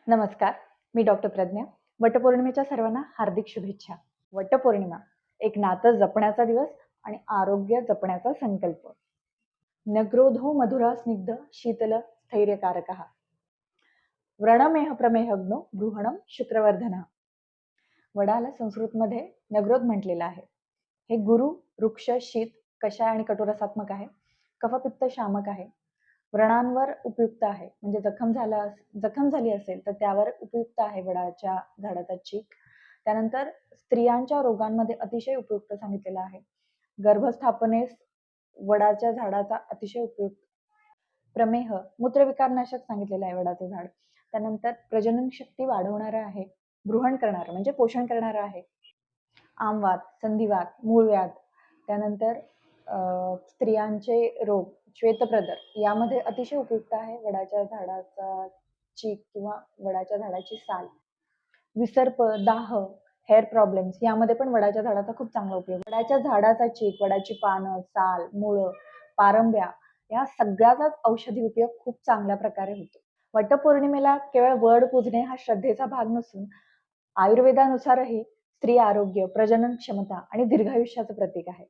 नमस्कार, मी डॉक्टर प्रज्ञा. वटपौर्णिमेच्या सर्वांना हार्दिक शुभेच्छा. वटपौर्णिमा एक नातं जपण्याचा दिवस आणि आरोग्य जपण्याचा संकल्प. नग्रोधो मधुरा स्निग्ध शीतल स्थैर्यकारकः. व्रणमेह प्रमेहग्नो बृहणम शुक्रवर्धनः. वडाला संस्कृतमध्ये नग्रोध म्हटलेलं आहे. हे गुरु, वृक्ष, शीत, कषाय आणि कटुरसात्मक आहे. कफपित्त शामक आहे. व्रणांवर उपयुक्त आहे, म्हणजे जखम झाली असेल तर त्यावर उपयुक्त आहे वडाच्या झाडाचा चीक. त्यानंतर स्त्रियांच्या रोगांमध्ये अतिशय उपयुक्त सांगितलेला आहे. गर्भस्थापनेस वडाच्या झाडाचा अतिशय उपयुक्त. प्रमेह मूत्रविकारनाशक सांगितलेलं आहे वडाचं झाड. त्यानंतर प्रजनन शक्ती वाढवणारं आहे. बृहण करणारं म्हणजे पोषण करणारं आहे. आमवात, संधिवात, मूळव्याध, त्यानंतर स्त्रियांचे रोग, श्वेतप्रदर यामध्ये अतिशय उपयुक्त आहे वडाच्या झाडाचा चीक किंवा वडाच्या झाडाची साल. विसर्प, दाह, हेअर प्रॉब्लेम्स यामध्ये पण वडाच्या झाडाचा खूप चांगला उपयोग. वडाच्या झाडाचा चीक, वडाची पानं, साल, मुळं, पारंब्या या सगळ्याचाच औषधी उपयोग खूप चांगल्या प्रकारे होतो. वटपौर्णिमेला केवळ वड पूजणे हा श्रद्धेचा भाग नसून आयुर्वेदानुसारही स्त्री आरोग्य, प्रजनन क्षमता आणि दीर्घायुष्याचं प्रतीक आहे.